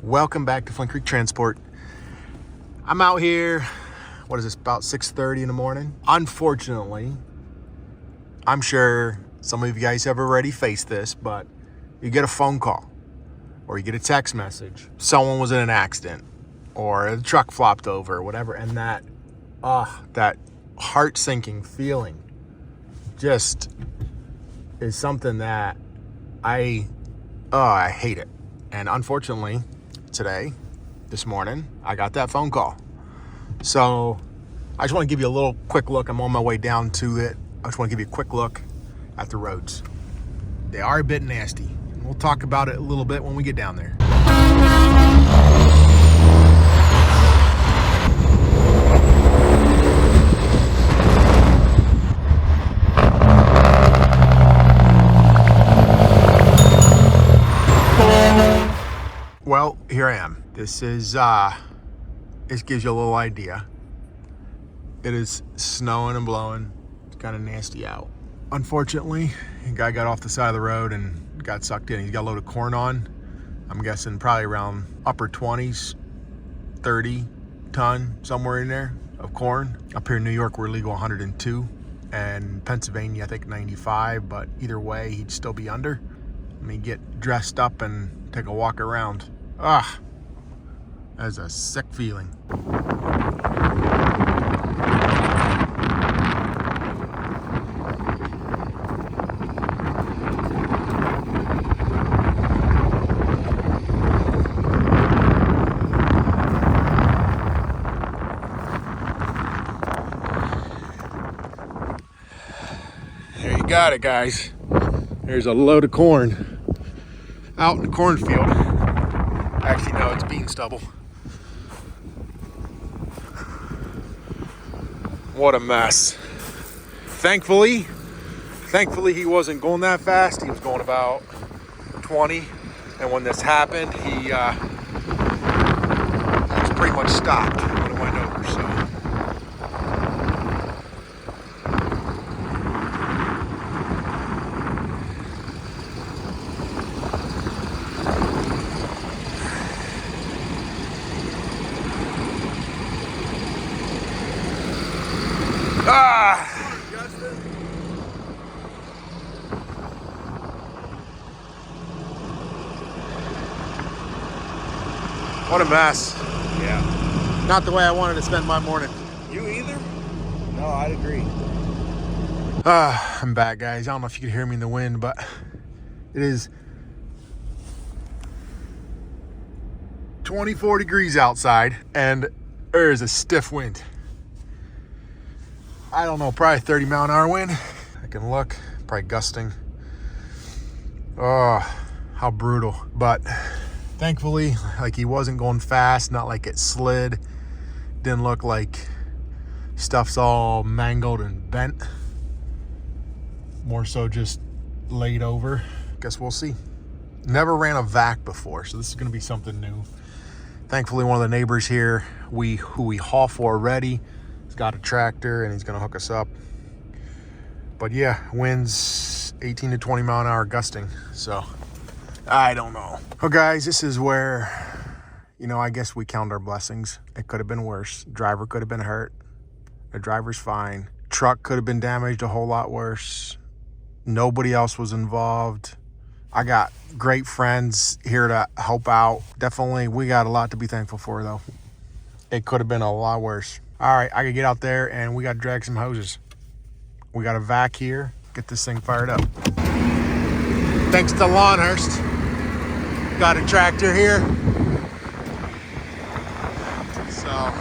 Welcome back to Flint Creek Transport. I'm out here, what is this, about 6:30 in the morning. Unfortunately, I'm sure some of you guys have already faced this, but you get a phone call or you get a text message. Someone was in an accident or a truck flopped over or whatever, and that heart-sinking feeling just is something that I hate it. And unfortunately, this morning, I got that phone call. So I just want to give you a little quick look. I'm on my way down to it. I just want to give you a quick look at the roads. They are a bit nasty. We'll talk about it a little bit when we get down there. Well, here I am. This gives you a little idea. It is snowing and blowing. It's kind of nasty out. Unfortunately, a guy got off the side of the road and got sucked in. He's got a load of corn on. I'm guessing probably around upper 20s, 30 ton, somewhere in there of corn. Up here in New York, we're legal 102. And Pennsylvania, I think 95, but either way, he'd still be under. Let me get dressed up and take a walk around. That's a sick feeling. There you got it, guys. There's a load of corn out in the cornfield. Actually, no, it's bean stubble. What a mess. Thankfully, he wasn't going that fast. He was going about 20. And when this happened, he was pretty much stopped when it went over, so. What a mess. Yeah. Not the way I wanted to spend my morning. You either? No, I'd agree. I'm back, guys. I don't know if you can hear me in the wind, but it is 24 degrees outside and there is a stiff wind. I don't know, probably 30-mile-an-hour wind. I can look, probably gusting. Oh, how brutal. But thankfully, like, he wasn't going fast, not like it slid. Didn't look like stuff's all mangled and bent. More so just laid over. Guess we'll see. Never ran a vac before, so this is gonna be something new. Thankfully, one of the neighbors here, who we haul for already, he's got a tractor and he's gonna hook us up. But yeah, winds 18 to 20 mile an hour gusting, so I don't know. Well, guys, this is where, I guess we count our blessings. It could have been worse. Driver could have been hurt. The driver's fine. Truck could have been damaged a whole lot worse. Nobody else was involved. I got great friends here to help out. Definitely, we got a lot to be thankful for, though. It could have been a lot worse. All right, I could get out there and we got to drag some hoses. We got a vac here. Get this thing fired up. Thanks to Lawnhurst. Got a tractor here. So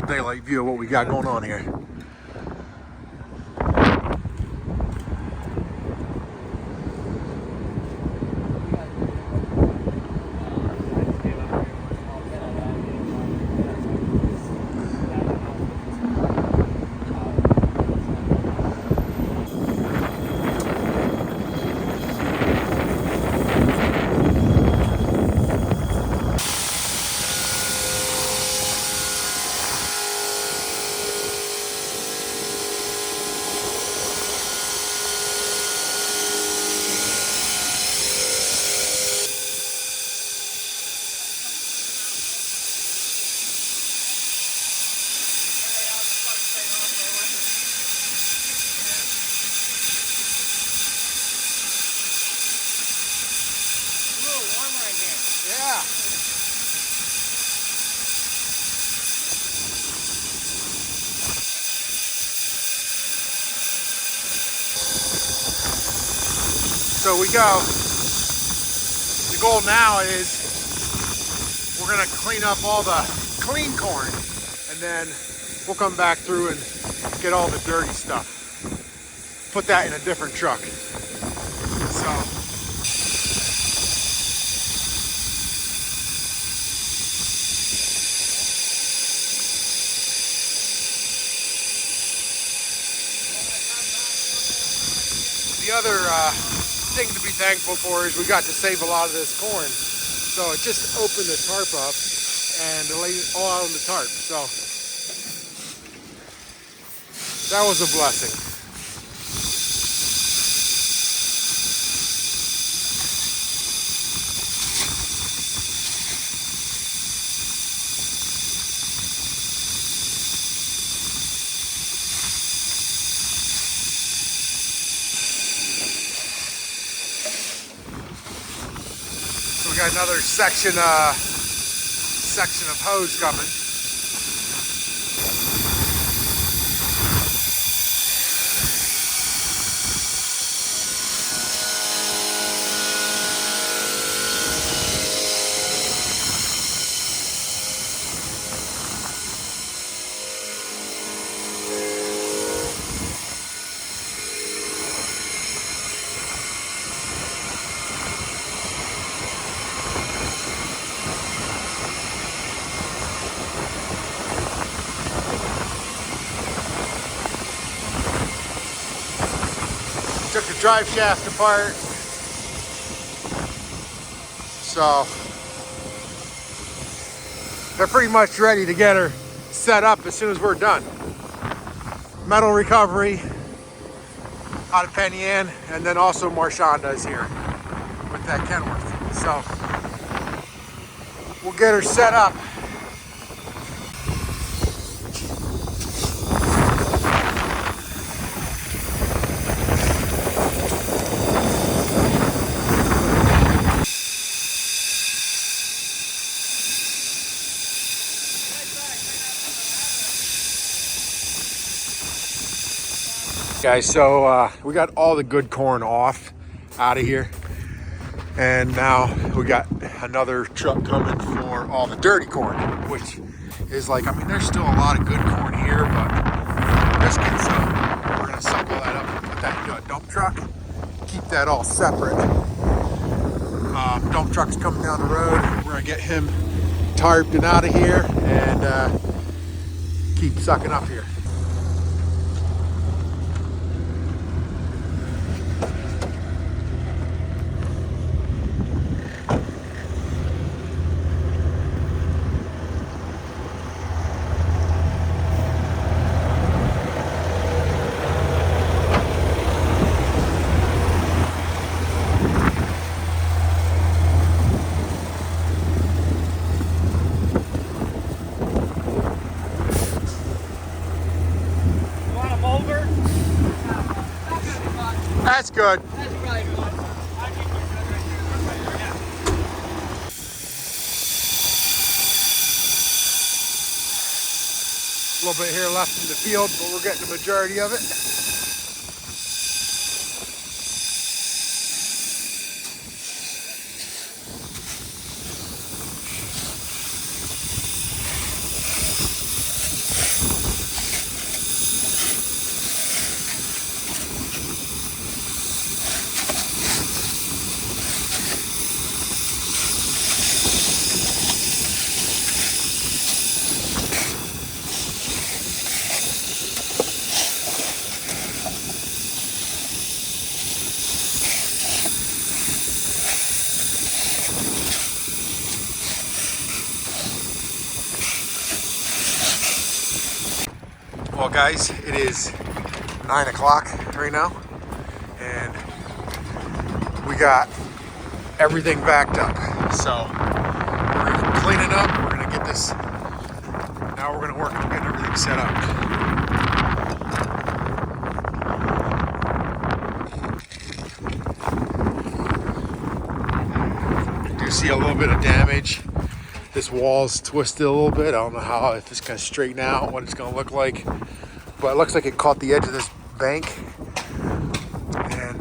daylight view of what we got going on here. Yeah. So we go. The goal now is we're gonna clean up all the clean corn, and then we'll come back through and get all the dirty stuff. Put that in a different truck. So the other thing to be thankful for is we got to save a lot of this corn. So it just opened the tarp up and laid it all out on the tarp. So that was a blessing. So we got another section of hose coming. Took the drive shaft apart. So they're pretty much ready to get her set up as soon as we're done. Metal recovery out of Penny Ann, and then also Marshonda is here with that Kenworth. So we'll get her set up. Guys, so we got all the good corn off out of here, and now we got another truck coming for all the dirty corn, which is like, I mean, there's still a lot of good corn here, but this gets we're gonna cycle that up and put that into a dump truck, keep that all separate. Dump truck's coming down the road. We're gonna get him tarped and out of here and keep sucking up here. That's good. That's probably good. I think you're good right there. Yeah. A little bit here left in the field, but we're getting the majority of it. Well guys, it is 9 o'clock right now, and we got everything backed up. So we're cleaning up, we're gonna get this, now we're gonna work on getting everything set up. You see a little bit of damage. This wall's twisted a little bit. I don't know how, if it's gonna straighten out, what it's gonna look like. But it looks like it caught the edge of this bank. And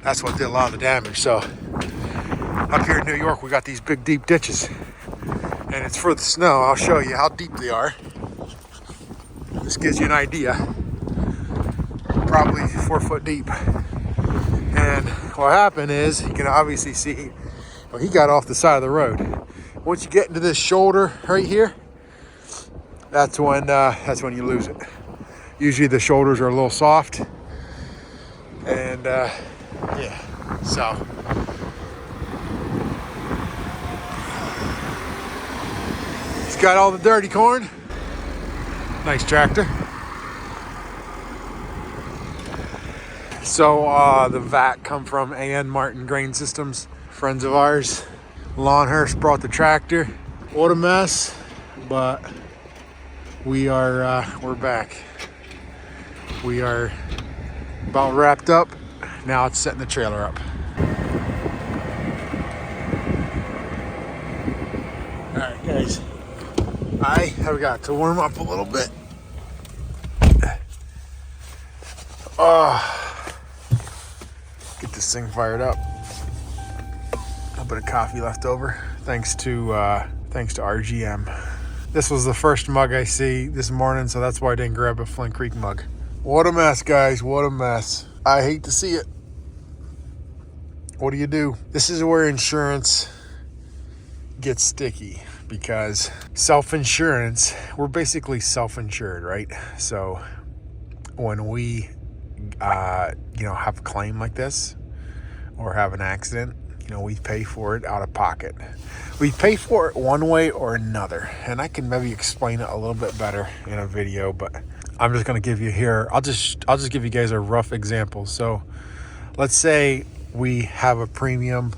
that's what did a lot of the damage. So up here in New York, we got these big deep ditches. And it's for the snow. I'll show you how deep they are. This gives you an idea. Probably 4 foot deep. And what happened is, you can obviously see, well, he got off the side of the road. Once you get into this shoulder right here, that's when you lose it. Usually the shoulders are a little soft, and yeah. So he's got all the dirty corn. Nice tractor. So the vat come from A.N. Martin Grain Systems, friends of ours. Lawnhurst brought the tractor. What a mess, but we're back. We are about wrapped up. Now it's setting the trailer up. All right, guys. I have got to warm up a little bit. Get this thing fired up. A little bit of coffee left over, thanks to RGM. This was the first mug I see this morning, so that's why I didn't grab a Flint Creek mug. What a mess, guys, what a mess. I hate to see it. What do you do? This is where insurance gets sticky, because self-insurance, we're basically self-insured, right? So when we have a claim like this or have an accident, we pay for it out of pocket. We pay for it one way or another, and I can maybe explain it a little bit better in a video, but I'm just going to give you here, I'll just give you guys a rough example. So let's say we have a premium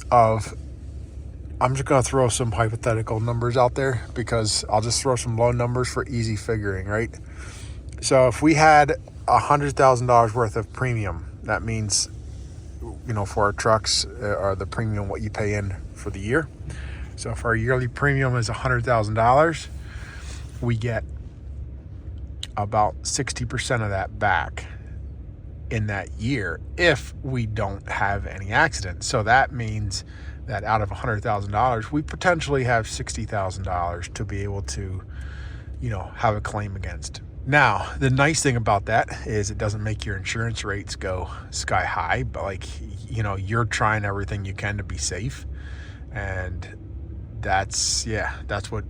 of, I'm just going to throw some hypothetical numbers out there, because I'll just throw some low numbers for easy figuring, right? So if we had $100,000 worth of premium, that means, for our trucks, or the premium, what you pay in for the year. So if our yearly premium is $100,000, we get about 60% of that back in that year if we don't have any accidents. So that means that out of $100,000, we potentially have $60,000 to be able to, have a claim against. Now, the nice thing about that is it doesn't make your insurance rates go sky high, but you're trying everything you can to be safe. And that's what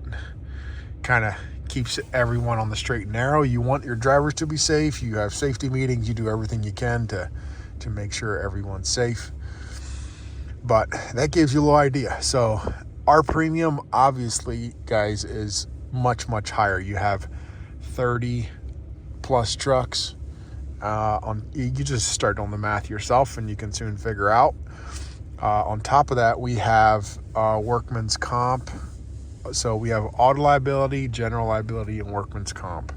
kind of keeps everyone on the straight and narrow. You want your drivers to be safe. You have safety meetings. You do everything you can to make sure everyone's safe. But that gives you a little idea. So our premium, obviously, guys, is much, much higher. You have 30 plus trucks. You just start on the math yourself, and you can soon figure out. On top of that, we have workman's comp. So we have auto liability, general liability, and workman's comp,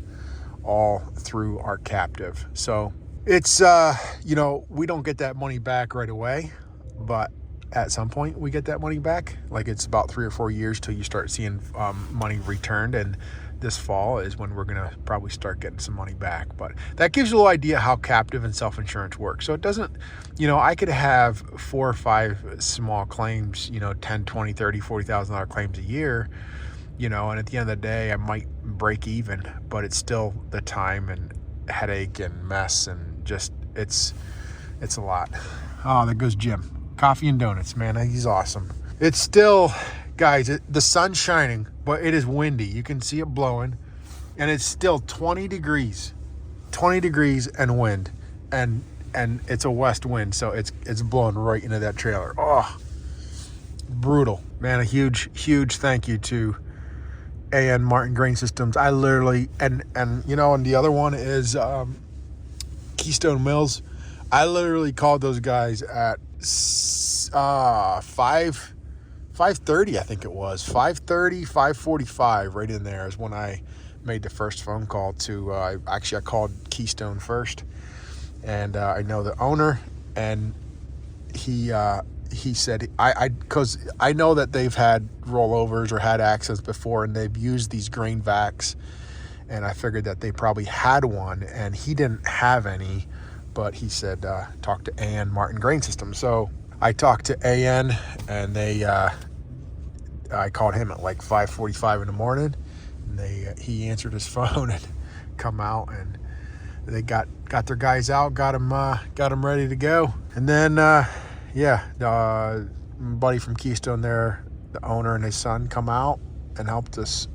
all through our captive. So it's we don't get that money back right away, but at some point we get that money back. Like, it's about 3 or 4 years till you start seeing money returned, and this fall is when we're gonna probably start getting some money back. But that gives you a little idea how captive and self-insurance works. So it doesn't, I could have 4 or 5 small claims, 10, 20, 30, $40,000 claims a year, and at the end of the day I might break even, but it's still the time and headache and mess, and just it's a lot. Oh, there goes Jim. Coffee and donuts, man. He's awesome. It's still, guys, the sun's shining, but it is windy. You can see it blowing, and it's still 20 degrees and wind, and it's a west wind, so it's blowing right into that trailer. Oh, brutal, man. A huge thank you to A.N. Martin Grain Systems. I literally, and the other one is Keystone Mills. I literally called those guys at 5:30, I think it was 5:30, 5:45, right in there is when I made the first phone call to. I called Keystone first, and I know the owner, and he he said, because I know that they've had rollovers or had accidents before, and they've used these grain vacs, and I figured that they probably had one, and he didn't have any, but he said, talk to AN Martin Grain System. So I talked to AN, and I called him at like 5:45 in the morning, and he answered his phone and come out, and they got their guys out, got them ready to go. And then the buddy from Keystone there, the owner and his son, come out and helped us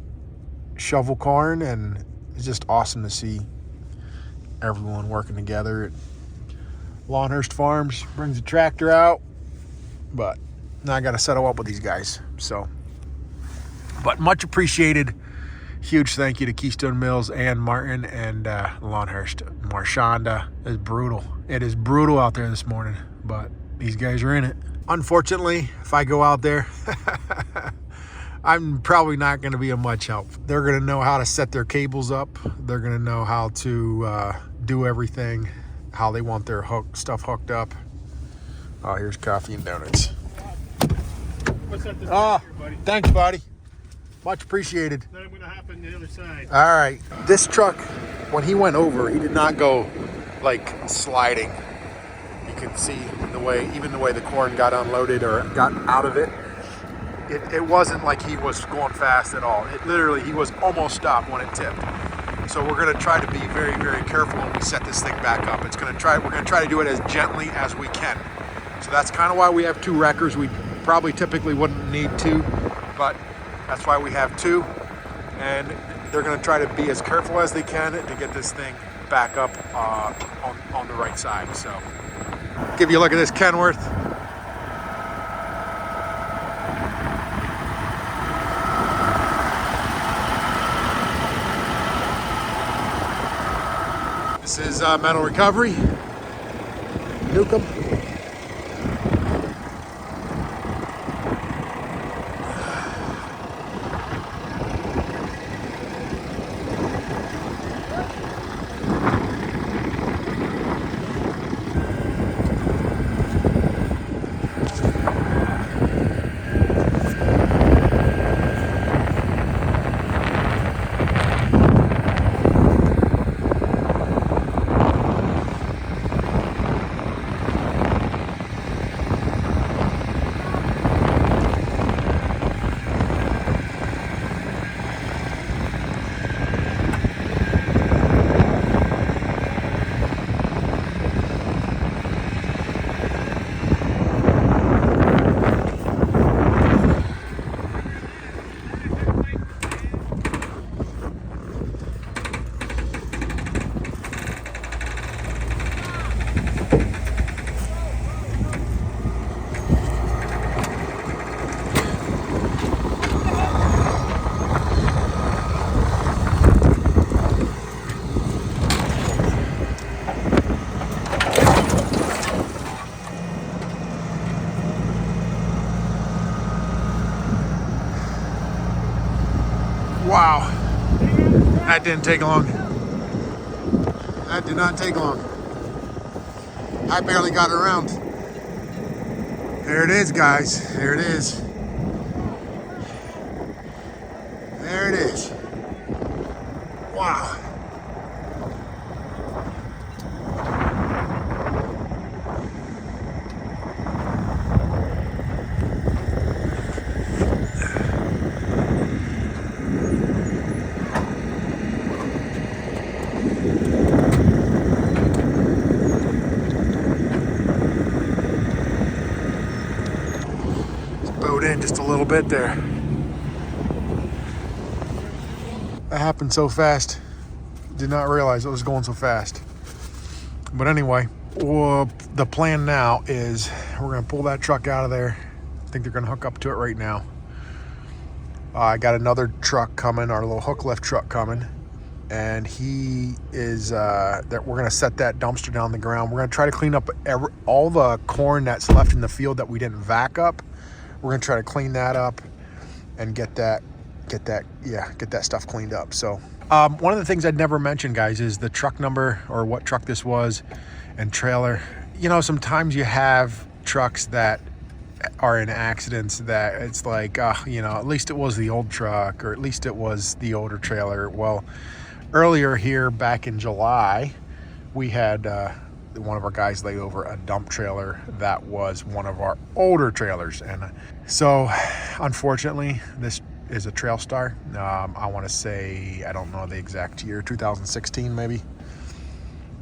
shovel corn, and it's just awesome to see everyone working together at Lawnhurst Farms. Brings the tractor out, but now I got to settle up with these guys. So, but much appreciated. Huge thank you to Keystone Mills and Martin and Lawnhurst. Marshonda is brutal. It is brutal out there this morning, but these guys are in it. Unfortunately, if I go out there, I'm probably not going to be of much help. They're going to know how to set their cables up. They're going to know how to do everything, how they want their stuff hooked up. Oh, here's coffee and donuts. What's up this Oh, here, buddy? thanks, buddy. Much appreciated. Then I'm going to hop on the other side. All right. This truck, when he went over, he did not go like sliding. You can see the way the corn got unloaded or got out of it. It wasn't like he was going fast at all. It literally, he was almost stopped when it tipped. So we're going to try to be very, very careful when we set this thing back up. We're going to try to do it as gently as we can. So that's kind of why we have 2 wreckers. We probably typically wouldn't need 2, but that's why we have 2. And they're going to try to be as careful as they can to get this thing back up on the right side. So give you a look at this Kenworth. This is metal recovery, Newcomb. Wow, that didn't take long. That did not take long. I barely got it around. There it is, guys. There it is. There it is. Wow. In just a little bit there. That happened so fast. Did not realize it was going so fast. But anyway, well, the plan now is we're going to pull that truck out of there. I think they're going to hook up to it right now. I got another truck coming, our little hook lift truck coming, and he is that we're going to set that dumpster down the ground. We're going to try to clean up all the corn that's left in the field that we didn't vac up. We're gonna try to clean that up and get that stuff cleaned up. So one of the things I'd never mentioned, guys, is the truck number or what truck this was and trailer. You know, sometimes you have trucks that are in accidents that it's like, you know, at least it was the old truck, or at least it was the older trailer. Well, earlier here back in July, we had one of our guys laid over a dump trailer that was one of our older trailers. And so unfortunately, this is a Trail Star. I want to say, I don't know the exact year, 2016 maybe,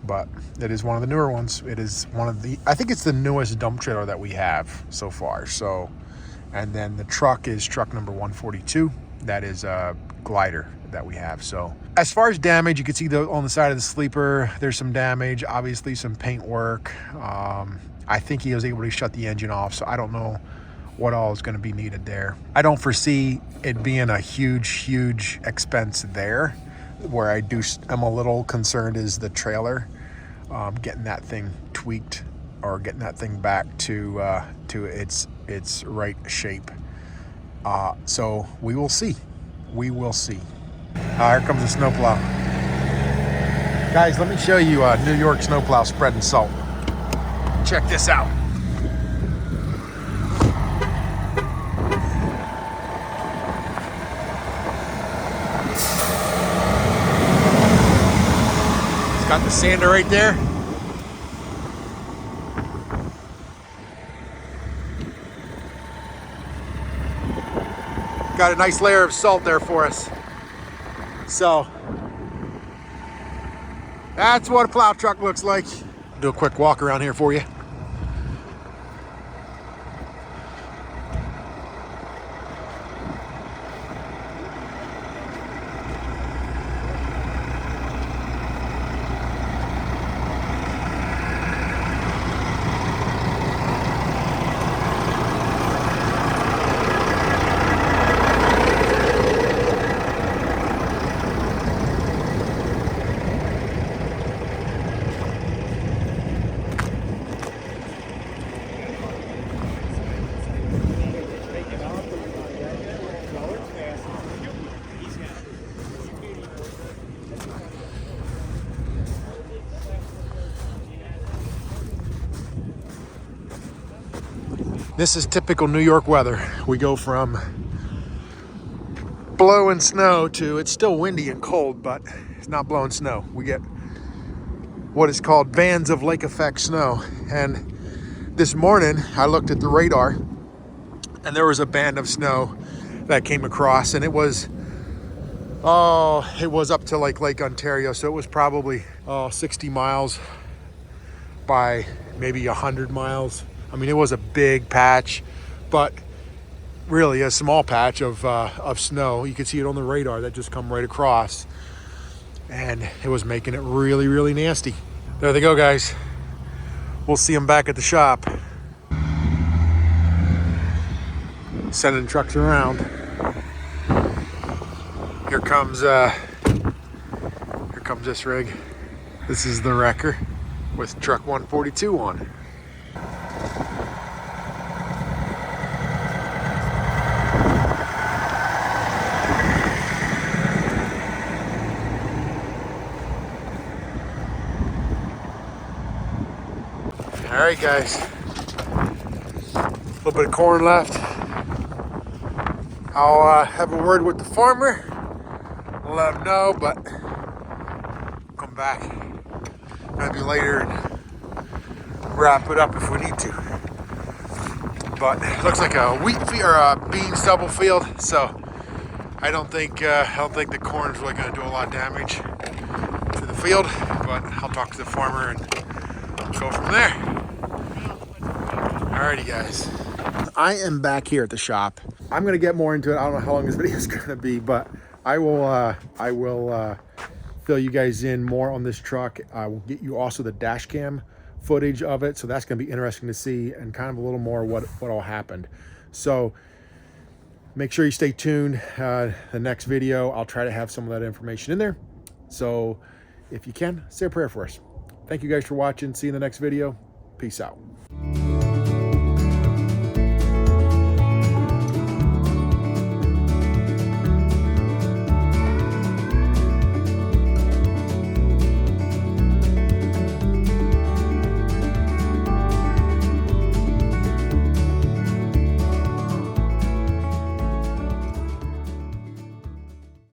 but it is one of the newer ones. It is one of the, I think it's the newest dump trailer that we have so far. So, and then the truck is truck number 142. That is a glider that we have. So as far as damage, you can see on the side of the sleeper, there's some damage, obviously some paint work. I think he was able to shut the engine off, so I don't know what all is going to be needed there. I don't foresee it being a huge expense there. Where I'm a little concerned is the trailer, getting that thing tweaked or getting that thing back to its right shape. So we will see. We will see. Here comes the snowplow. Guys, let me show you a New York snowplow spreading salt. Check this out. It's got the sander right there. Got a nice layer of salt there for us. So that's what a plow truck looks like. Do a quick walk around here for you. This is typical New York weather. We go from blowing snow to, it's still windy and cold, but it's not blowing snow. We get what is called bands of lake effect snow. And this morning I looked at the radar and there was a band of snow that came across, and it was up to like Lake Ontario. So it was probably 60 miles by maybe 100 miles. I mean, it was a big patch, but really a small patch of snow. You could see it on the radar that just come right across, and it was making it really nasty. There they go, guys. We'll see them back at the shop. Sending trucks around. Here comes this rig. This is the wrecker with truck 142 on it. All right, guys, a little bit of corn left. I'll have a word with the farmer, let him know, but come back maybe later and wrap it up if we need to. But it looks like a wheat field or a bean stubble field, so I don't think the corn's really going to do a lot of damage to the field. But I'll talk to the farmer and go from there. Alrighty, guys. I am back here at the shop. I'm gonna get more into it. I don't know how long this video is gonna be, but I will fill you guys in more on this truck. I will get you also the dash cam footage of it, so that's gonna be interesting to see, and kind of a little more what all happened. So make sure you stay tuned. The next video, I'll try to have some of that information in there. So if you can, say a prayer for us. Thank you guys for watching. See you in the next video. Peace out.